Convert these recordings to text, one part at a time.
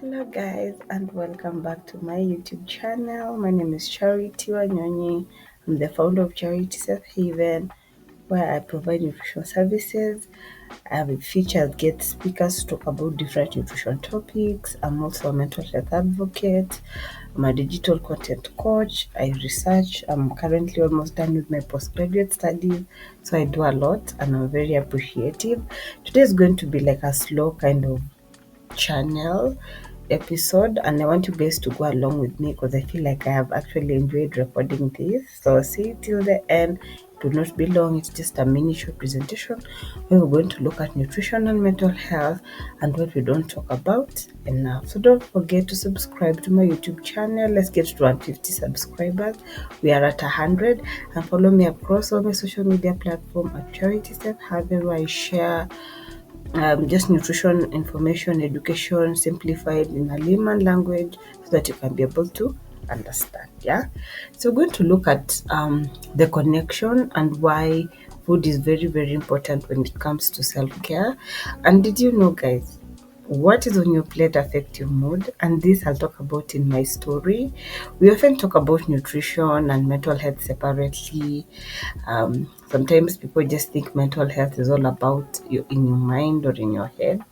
Hello guys and welcome back to my YouTube channel. My name is Charity Wanyonyi. I'm the founder of Charity Safe Haven, where I provide nutrition services. I have featured guest speakers to talk about different nutrition topics. I'm also a mental health advocate. I'm a digital content coach. I research. I'm currently almost done with my postgraduate studies, so I do a lot and I'm very appreciative. Today is going to be like a slow kind of channel episode, and I want you guys to go along with me because I feel like I have actually enjoyed recording this. So see till the end. It will not be long, it's just a mini short presentation where we're going to look at nutrition and mental health and what we don't talk about enough. So don't forget to subscribe to my YouTube channel. Let's get to 150 subscribers. We are at 100, and follow me across all my social media platforms at Charity Safe Haven, where I share just nutrition information, education simplified in a layman language so that you can be able to understand. Yeah, so we're going to look at the connection and why food is very, very important when it comes to self-care. And did you know, guys, what is on your plate affect your mood? And this I'll talk about in my story. We often talk about nutrition and mental health separately. Sometimes people just think mental health is all about you in your mind or in your head,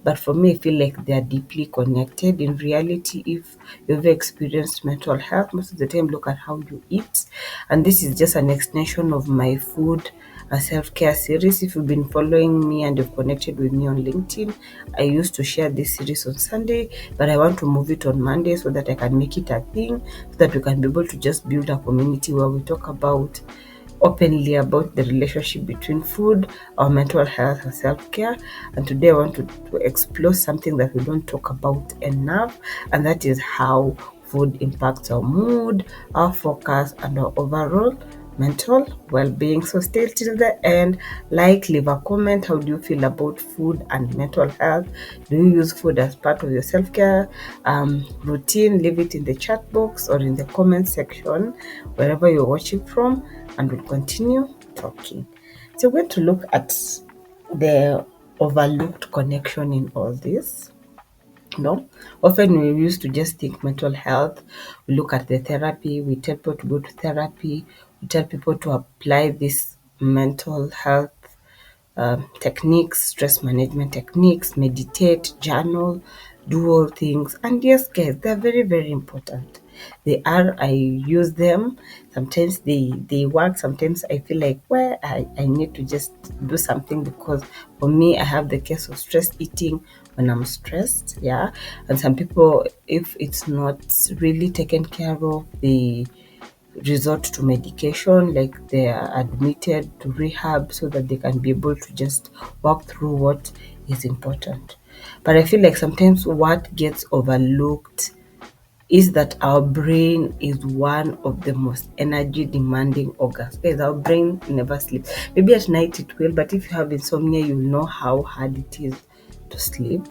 but for me, I feel like they are deeply connected. In reality, if you've experienced mental health, most of the time look at how you eat, and this is just an extension of my food a self-care series. If you've been following me and you've connected with me on LinkedIn, I used to share this series on Sunday, but I want to move it on Monday so that I can make it a thing, so that we can be able to just build a community where we talk about openly about the relationship between food, our mental health, and self-care. And today I want to explore something that we don't talk about enough, and that is how food impacts our mood, our focus, and our overall mental well-being. So stay till the end. Like, leave a comment. How do you feel about food and mental health? Do you use food as part of your self-care routine? Leave it in the chat box or in the comment section wherever you're watching from, and we'll continue talking. So we're going to look at the overlooked connection in all this. No, often we used to just think mental health. We look at the therapy, we tell people to go to therapy, we tell people to apply this mental health techniques, stress management techniques, meditate, journal, do all things. And yes, guys, they're very, very important. They are, I use them. Sometimes they work. Sometimes I feel like, well, I need to just do something, because for me, I have the case of stress eating when I'm stressed. Yeah. And some people, if it's not really taken care of, they resort to medication, like they are admitted to rehab so that they can be able to just walk through what is important. But I feel like sometimes what gets overlooked is that our brain is one of the most energy demanding organs. Guys, our brain never sleeps. Maybe at night it will, but if you have insomnia, you'll know how hard it is to sleep.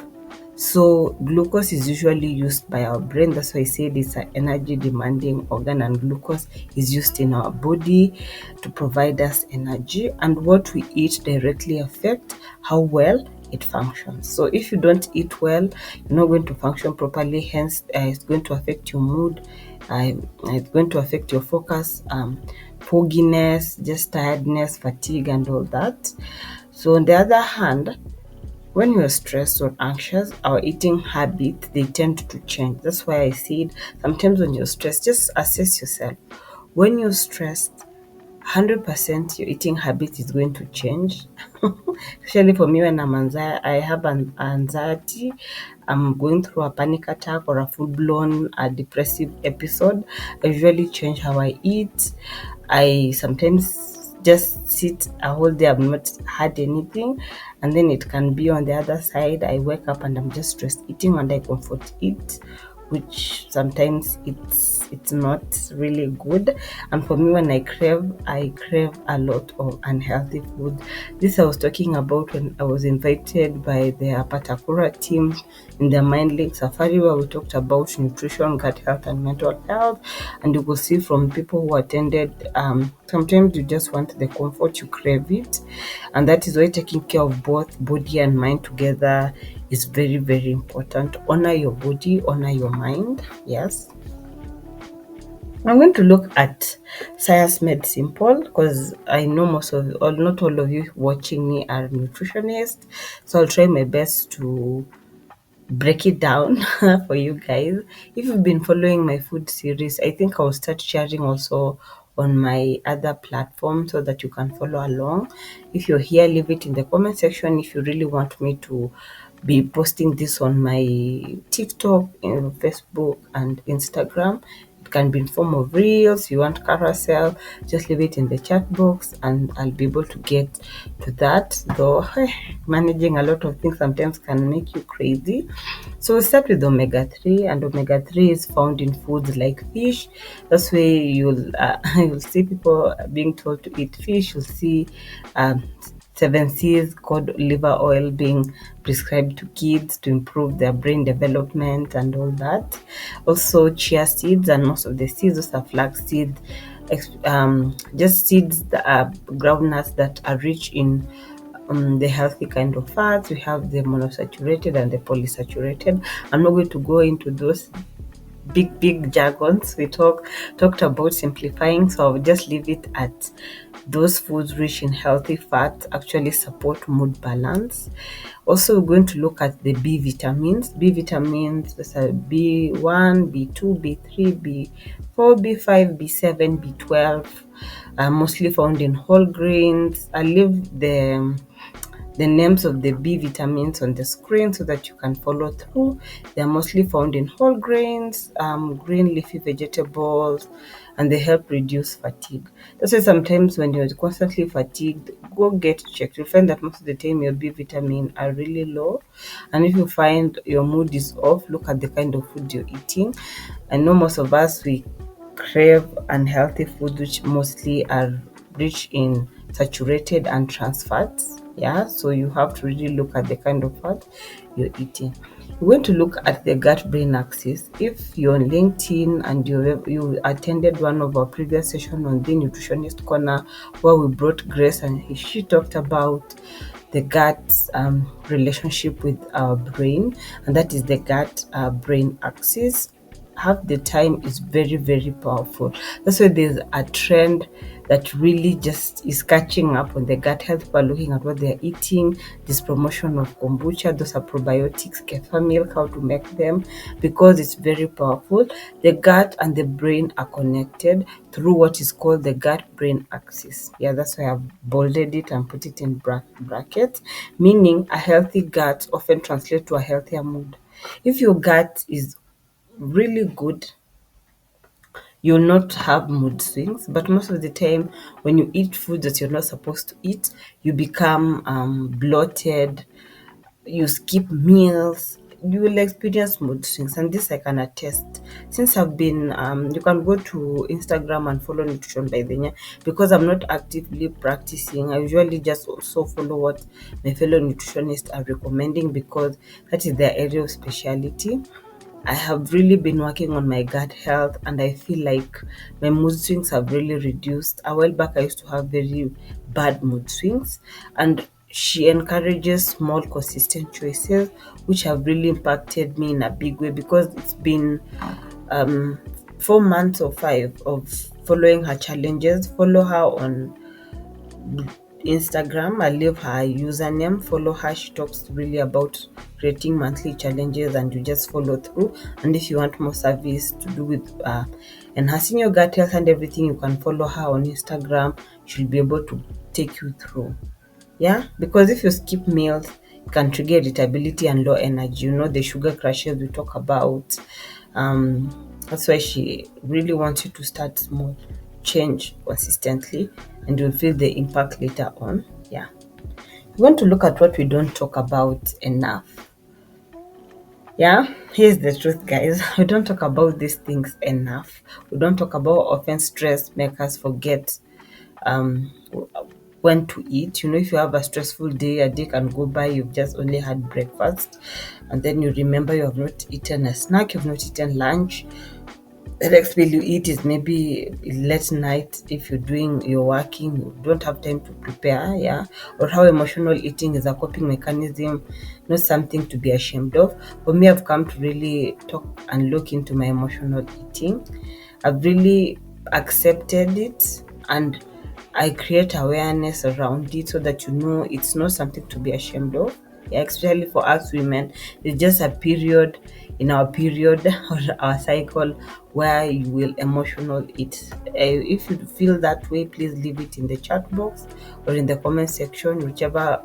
So glucose is usually used by our brain. That's why I said it's an energy demanding organ, and glucose is used in our body to provide us energy. And what we eat directly affect how well it functions. So if you don't eat well, you're not going to function properly. Hence, it's going to affect your mood. It's going to affect your focus, fogginess, just tiredness, fatigue, and all that. So on the other hand, when you're stressed or anxious, our eating habits, they tend to change. That's why I said sometimes when you're stressed, just assess yourself. When you're stressed, 100% your eating habit is going to change. Especially for me, when I have an anxiety, I'm going through a panic attack or a full-blown depressive episode, I usually change how I eat. I sometimes just sit a whole day, I've not had anything, and then it can be on the other side. I wake up and I'm just stressed eating, and I comfort eat, which sometimes it's not really good. And for me, when I crave a lot of unhealthy food. This I was talking about when I was invited by the Patakura team in the Mind Link Safari, where we talked about nutrition, gut health, and mental health. And you will see from people who attended, sometimes you just want the comfort, you crave it, and that is why taking care of both body and mind together is very, very important. Honor your body, honor your mind. Yes. I'm going to look at science made simple because I know most of, or not all of you watching me are nutritionists. So I'll try my best to break it down for you guys. If you've been following my food series, I think I'll start sharing also on my other platform so that you can follow along. If you're here, leave it in the comment section if you really want me to be posting this on my TikTok, Facebook, and Instagram. It can be in form of reels. You want carousel, just leave it in the chat box and I'll be able to get to that. Though managing a lot of things sometimes can make you crazy. So we'll start with omega-3, and omega-3 is found in foods like fish. That's why you'll see people being told to eat fish. You'll see um, 7 C's cod liver oil being prescribed to kids to improve their brain development and all that. Also, chia seeds, and most of the seeds, those are flax seeds, just seeds that are groundnuts that are rich in the healthy kind of fats. We have the monosaturated and the polysaturated. I'm not going to go into those big jargons. We talked about simplifying, so I'll just leave it at those foods rich in healthy fats actually support mood balance. Also, we're going to look at the B vitamins. B vitamins, those are B1, B2, B3, B4, B5, B7, B12, mostly found in whole grains. I leave the names of the B vitamins on the screen so that you can follow through. They are mostly found in whole grains, green leafy vegetables, and they help reduce fatigue. That's why sometimes when you're constantly fatigued, go get checked. You'll find that most of the time your B vitamin are really low. And if you find your mood is off, look at the kind of food you're eating. I know most of us, we crave unhealthy food which mostly are rich in saturated and trans fats. Yeah, so you have to really look at the kind of fat you're eating. We're going to look at the gut brain axis. If you're on LinkedIn and you attended one of our previous sessions on the Nutritionist Corner, where we brought Grace and she talked about the gut relationship with our brain, and that is the gut brain axis. Half the time is very, very powerful. That's why there's a trend that really just is catching up on the gut health. People are looking at what they're eating. This promotion of kombucha, those are probiotics, kefir milk, how to make them, because it's very powerful. The gut and the brain are connected through what is called the gut brain axis. Yeah, that's why I've bolded it and put it in brackets, meaning a healthy gut often translates to a healthier mood. If your gut is really good, you'll not have mood swings. But most of the time, when you eat food that you're not supposed to eat, you become bloated, you skip meals, you will experience mood swings. And this I can attest. Since I've been, you can go to Instagram and follow Nutrition by Denya, because I'm not actively practicing. I usually just also follow what my fellow nutritionists are recommending because that is their area of speciality. I have really been working on my gut health and I feel like my mood swings have really reduced. A while back, I used to have very bad mood swings, and she encourages small, consistent choices, which have really impacted me in a big way because it's been 4 months or five of following her challenges. Follow her on Instagram. I leave her username. Follow her. She talks really about creating monthly challenges and you just follow through. And if you want more service to do with enhancing your gut health and everything, you can follow her on Instagram. She'll be able to take you through. Yeah, because if you skip meals, it can trigger irritability and low energy. You know, the sugar crashes we talk about. That's why she really wants you to start small, change consistently, and you'll feel the impact later on. Yeah. We want to look at what we don't talk about enough. Yeah, here's the truth, guys. We don't talk about these things enough. We don't talk about often stress make us forget um when to eat. You know, if you have a stressful day, a day can go by, you've just only had breakfast, and then you remember you have not eaten a snack, you've not eaten lunch, The next meal you eat is maybe late night. If you're working, you don't have time to prepare, yeah. Or how emotional eating is a coping mechanism, not something to be ashamed of. For me, I've come to really talk and look into my emotional eating. I've really accepted it, and I create awareness around it so that it's not something to be ashamed of. Yeah, especially for us women, it's just a period in our period or our cycle where you will emotional it. If you feel that way, please leave it in the chat box or in the comment section, whichever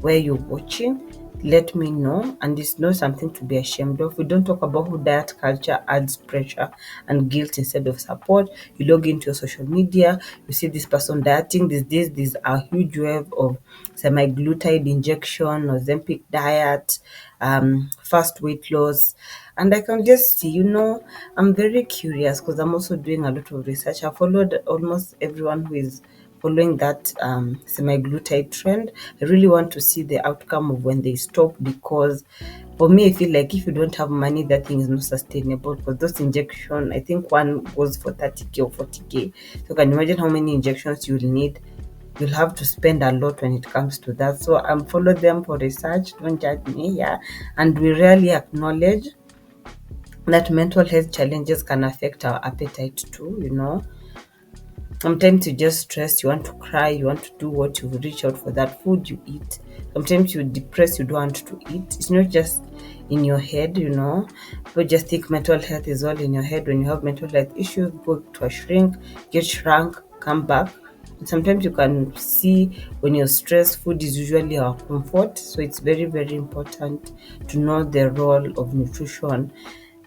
where you're watching. Let me know. And it's not something to be ashamed of. We don't talk about how diet culture adds pressure and guilt instead of support. You log into your social media, you see this person dieting, this a huge wave of semi-glutide injection, Ozempic diet, fast weight loss. And I can just see, I'm very curious because I'm also doing a lot of research. I followed almost everyone who is following that semi-glutide trend. I really want to see the outcome of when they stop, because for me, I feel like if you don't have money, that thing is not sustainable, because those injection, I think one goes for 30k or 40k. So you can imagine how many injections you'll need. You'll have to spend a lot when it comes to that. So I'm follow them for research. Don't judge me, yeah. And we rarely acknowledge that mental health challenges can affect our appetite too. Sometimes you just stress, you want to cry, you want to do what, you reach out for that food, you eat. Sometimes you're depressed, you don't want to eat. It's not just in your head. People just think mental health is all in your head. When you have mental health issues, go to a shrink, get shrunk, come back. And sometimes you can see when you're stressed, food is usually our comfort. So it's very, very important to know the role of nutrition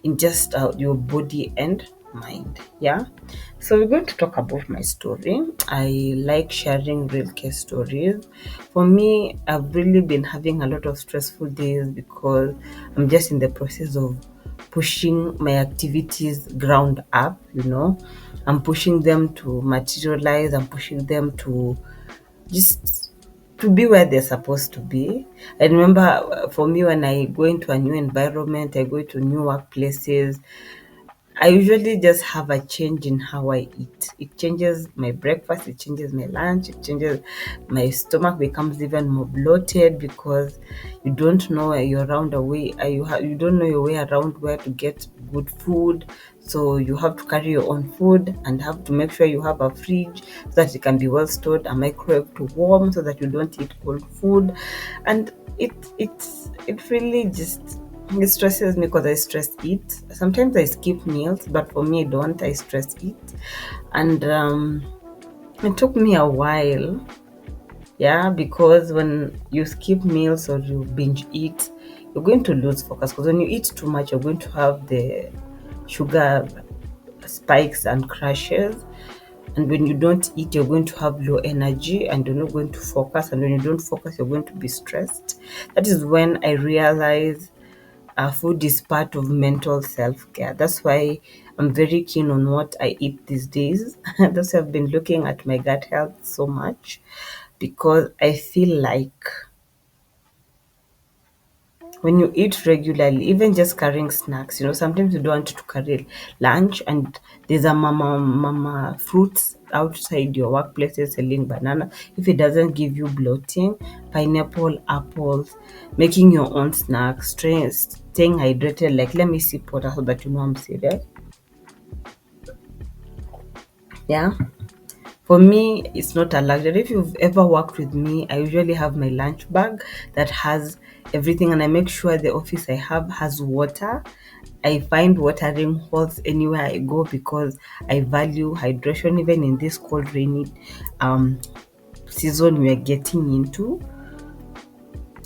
in just your body and mind. Yeah. So we're going to talk about my story. I like sharing real case stories. For me, I've really been having a lot of stressful days because I'm just in the process of pushing my activities ground up. I'm pushing them to materialize. I'm pushing them to just to be where they're supposed to be. I remember for me, when I go into a new environment, I go to new workplaces, I usually just have a change in how I eat. It changes my breakfast, it changes my lunch, it changes my stomach becomes even more bloated because you don't know where you're around a way. You don't know your way around where to get good food. So you have to carry your own food and have to make sure you have a fridge so that it can be well stored, a microwave to warm so that you don't eat cold food. And it really just it stresses me because I stress eat. Sometimes I skip meals, but for me, I don't. I stress eat. And it took me a while, yeah, because when you skip meals or you binge eat, you're going to lose focus. Because when you eat too much, you're going to have the sugar spikes and crashes. And when you don't eat, you're going to have low energy and you're not going to focus. And when you don't focus, you're going to be stressed. That is when I realize food is part of mental self-care. That's why I'm very keen on what I eat these days. That's why I've been looking at my gut health so much, because I feel like when you eat regularly, even just carrying snacks, sometimes you don't want to carry lunch and there's a mama fruits outside your workplaces selling banana. If it doesn't give you bloating, pineapple, apples, making your own snacks, staying hydrated, like let me sip water so that I'm serious. Yeah. For me, it's not a luxury. If you've ever worked with me, I usually have my lunch bag that has everything, and I make sure the office I have has water. I find watering holes anywhere I go because I value hydration, even in this cold, rainy um, season we are getting into.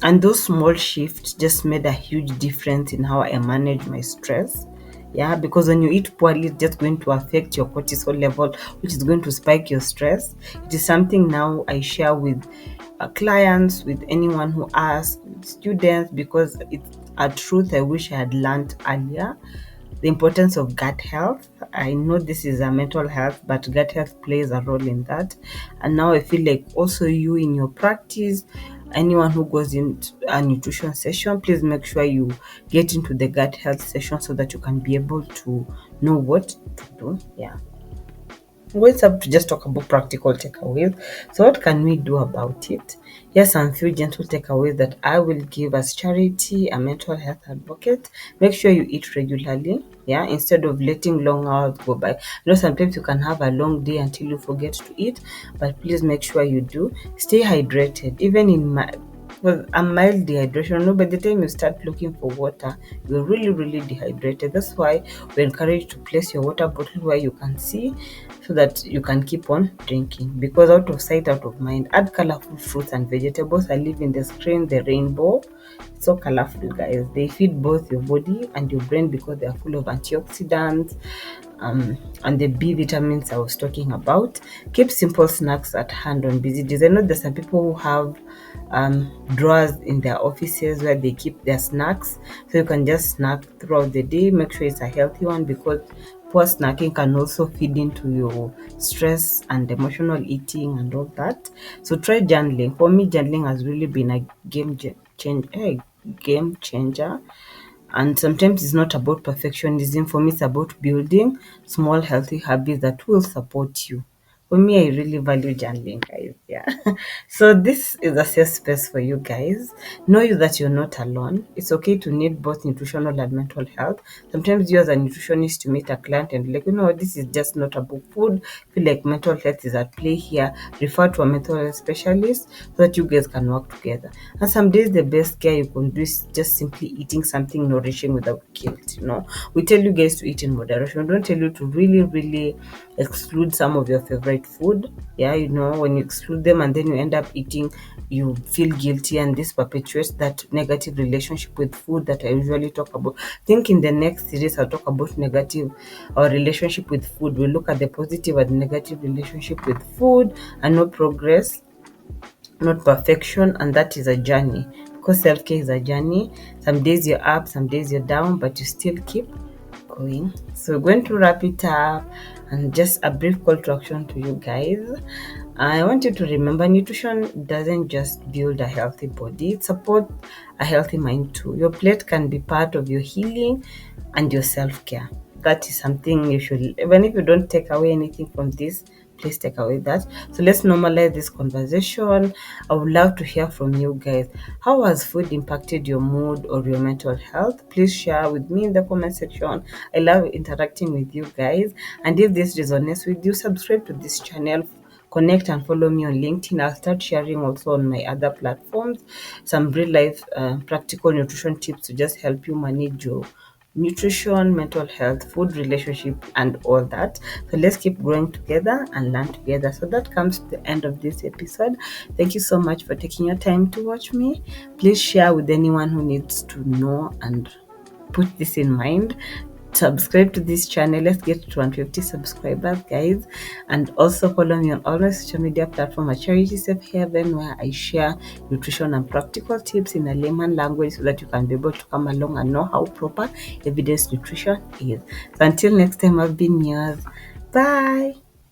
And those small shifts just made a huge difference in how I manage my stress. Yeah, because when you eat poorly, it's just going to affect your cortisol level, which is going to spike your stress. It is something now I share with clients, with anyone who asks, students, because it's a truth I wish I had learned earlier. The importance of gut health. I know this is a mental health, but gut health plays a role in that. And now I feel like also you in your practice, anyone who goes into a nutrition session, please make sure you get into the gut health session so that you can be able to know what to do. Yeah. What's up to just talk about practical takeaways. So what can we do about it? Here's some few gentle takeaways that I will give as Charity, a mental health advocate. Make sure you eat regularly, yeah, instead of letting long hours go by. Sometimes you can have a long day until you forget to eat, but please make sure you do. Stay hydrated, even in my well, a mild dehydration. No, by the time you start looking for water, you're really, really dehydrated. That's why we encourage to place your water bottle where you can see so that you can keep on drinking. Because out of sight, out of mind. Add colorful fruits and vegetables. I live in the screen, the rainbow. It's so colorful, guys. They feed both your body and your brain because they are full of antioxidants, and the B vitamins I was talking about. Keep simple snacks at hand on busy days. I know there's some people who have drawers in their offices where they keep their snacks, so you can just snack throughout the day. Make sure it's a healthy one, because poor snacking can also feed into your stress and emotional eating and all that. So try journaling. For me, journaling has really been a game changer. And sometimes it's not about perfectionism. For me, it's about building small, healthy habits that will support you. For me, I really value journaling, guys. Yeah. So this is a safe space for you guys. Know you that you're not alone. It's okay to need both nutritional and mental health. Sometimes you as a nutritionist to meet a client and like, this is just not about food. Feel like mental health is at play here. Refer to a mental health specialist so that you guys can work together. And some days the best care you can do is just simply eating something nourishing without guilt. We tell you guys to eat in moderation. We don't tell you to really, really exclude some of your favorite food. Yeah, when you exclude them and then you end up eating, you feel guilty, and this perpetuates that negative relationship with food that I usually talk about. I think in the next series I'll talk about negative or relationship with food. We'll look at the positive and negative relationship with food, and no progress, not perfection, and that is a journey, because self-care is a journey. Some days you're up, some days you're down, but you still keep going. So we're going to wrap it up, and just a brief call to action to you guys. I want you to remember, nutrition doesn't just build a healthy body, it supports a healthy mind too. Your plate can be part of your healing and your self-care. That is something you should, even if you don't take away anything from this, please take away that. So let's normalize this conversation. I would love to hear from you guys. How has food impacted your mood or your mental health? Please share with me in the comment section. I love interacting with you guys. And if this resonates with you, subscribe to this channel, connect and follow me on LinkedIn. I'll start sharing also on my other platforms some real life practical nutrition tips to just help you manage your nutrition, mental health, food, relationship, and all that. So let's keep growing together and learn together. So that comes to the end of this episode. Thank you so much for taking your time to watch me. Please share with anyone who needs to know and put this in mind. Subscribe to this channel. Let's get to 150 subscribers, guys. And also follow me on all my social media platforms at Charity Safe Haven, where I share nutrition and practical tips in a layman language so that you can be able to come along and know how proper evidence nutrition is. So until next time, I've been yours. Bye.